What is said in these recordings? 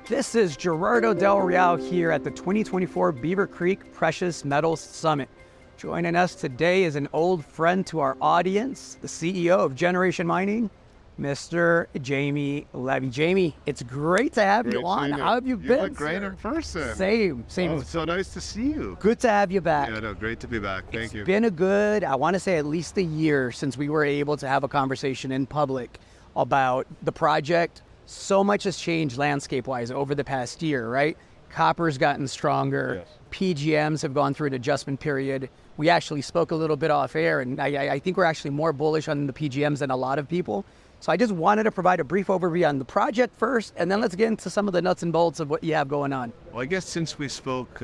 This is Gerardo Del Real here at the 2024 Beaver Creek Precious Metals Summit. Joining us today is an old friend to our audience, the CEO of Generation Mining, Mr. Jamie Levy. Jamie, it's great to have you on. How have you been? You look great in person. Same. Oh, it's so nice to see you. Good to have you back. Yeah, no, great to be back. Thank you. It's been a good, I want to say at least a year since we were able to have a conversation in public about the project. So much has changed landscape-wise over the past year, right? Copper's gotten stronger. Yes. PGMs have gone through an adjustment period. We actually spoke a little bit off air, and I think we're actually more bullish on the PGMs than a lot of people. So I just wanted to provide a brief overview on the project first, and then let's get into some of the nuts and bolts of what you have going on. Well, I guess since we spoke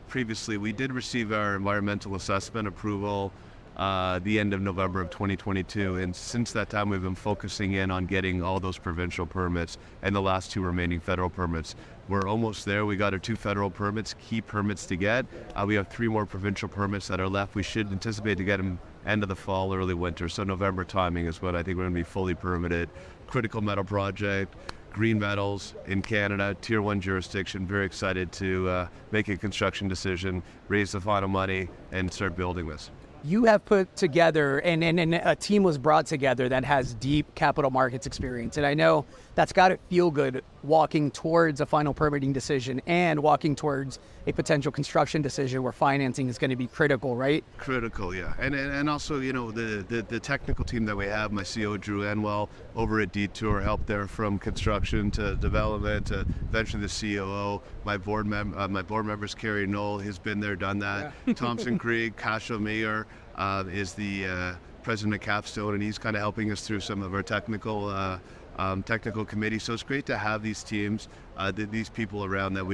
previously, we did receive our environmental assessment approval the end of November of 2022. And since that time, we've been focusing in on getting all those provincial permits and the last two remaining federal permits. We're almost there. We got our 2 federal permits, key permits to get. We have 3 more provincial permits that are left. We should anticipate to get them end of the fall, early winter. So November timing is when I think we're going to be fully permitted. Critical metal project, green metals in Canada, tier 1 jurisdiction. Very excited to make a construction decision, raise the final money, and start building this. You have put together, and a team was brought together that has deep capital markets experience. And I know that's got to feel good walking towards a final permitting decision and walking towards a potential construction decision where financing is going to be critical, right? Critical, yeah. And also, you know, the technical team that we have, my CEO, Drew Anwell, over at Detour, helped there from construction to development to eventually the COO. My board members, Kerry Knoll, has been there, done that. Yeah. Thompson Krieg, Kasha Mayer is the president of Capstone, and he's kind of helping us through some of our technical committee. So it's great to have these teams, these people around that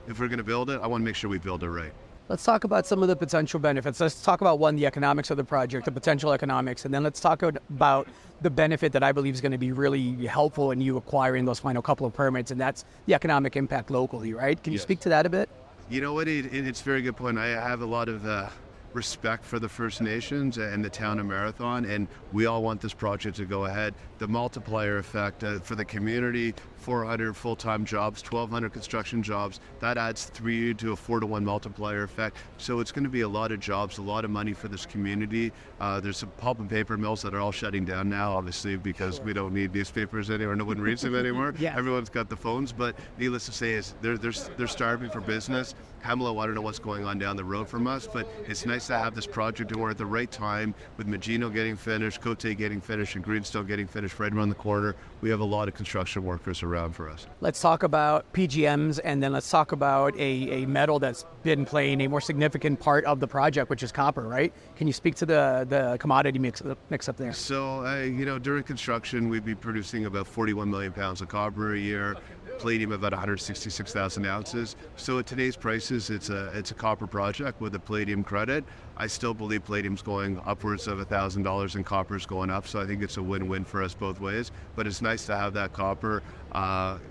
if we're going to build it, I want to make sure we build it right. Let's talk about some of the potential benefits. Let's talk about the economics of the project, the potential economics, and then let's talk about the benefit that I believe is going to be really helpful in you acquiring those final couple of permits, and that's the economic impact locally, right? Can you speak to that a bit? You know what, it's a very good point. I have a lot of respect for the First Nations and the town of Marathon, and we all want this project to go ahead. The multiplier effect for the community, 400 full-time jobs, 1,200 construction jobs, that adds 3 to a 4 to 1 multiplier effect. So it's going to be a lot of jobs, a lot of money for this community. There's some pulp and paper mills that are all shutting down now, obviously, because we don't need newspapers anymore. No one reads them anymore. Yeah. Everyone's got the phones, but needless to say, they're starving for business. Hemlo, I don't know what's going on down the road from us, but it's nice to have this project, and we're at the right time with Magino getting finished, Cote getting finished, and Greenstone getting finished right around the corner. We have a lot of construction workers around for us. Let's talk about PGMs, and then let's talk about a metal that's been playing a more significant part of the project, which is copper, right? Can you speak to the commodity mix up there? So, you know, during construction, we'd be producing about 41 million pounds of copper a year, palladium about 166,000 ounces. So at today's prices, it's a copper project with a palladium credit. I still believe palladium's going upwards of $1,000 and copper's going up. So I think it's a win-win for us both ways. But it's nice to have that copper.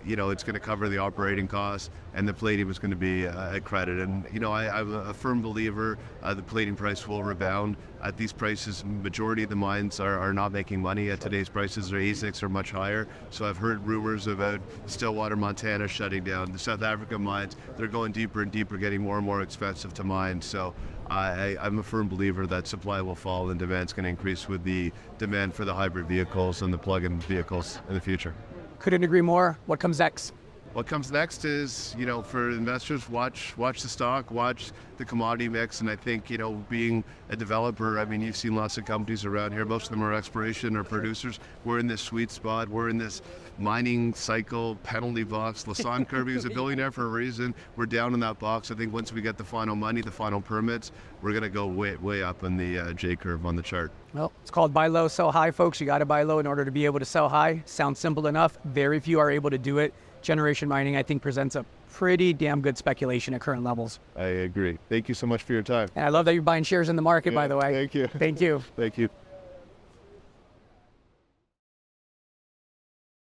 You know, it's going to cover the operating costs, and the palladium is going to be a credit. And, you know, I'm a firm believer the palladium price will rebound. At these prices, majority of the mines are not making money at today's prices. Their AISICs are much higher. So I've heard rumors about Stillwater, Montana shutting down. The South African mines, they're going deeper and deeper, getting more and more expensive to mine. So I'm a firm believer that supply will fall and demand's going to increase with the demand for the hybrid vehicles and the plug-in vehicles in the future. Couldn't agree more. What comes next? What comes next is, you know, for investors, watch the stock, watch the commodity mix. And I think, you know, being a developer, I mean, you've seen lots of companies around here. Most of them are exploration or producers. We're in this sweet spot. We're in this mining cycle penalty box. Lassonde Kirby was a billionaire for a reason. We're down in that box. I think once we get the final money, the final permits, we're going to go way up in the J curve on the chart. Well, it's called buy low, sell high, folks. You got to buy low in order to be able to sell high. Sounds simple enough. Very few are able to do it. Generation Mining, I think, presents a pretty damn good speculation at current levels. I agree. Thank you so much for your time. And I love that you're buying shares in the market, by the way. Thank you. Thank you. Thank you.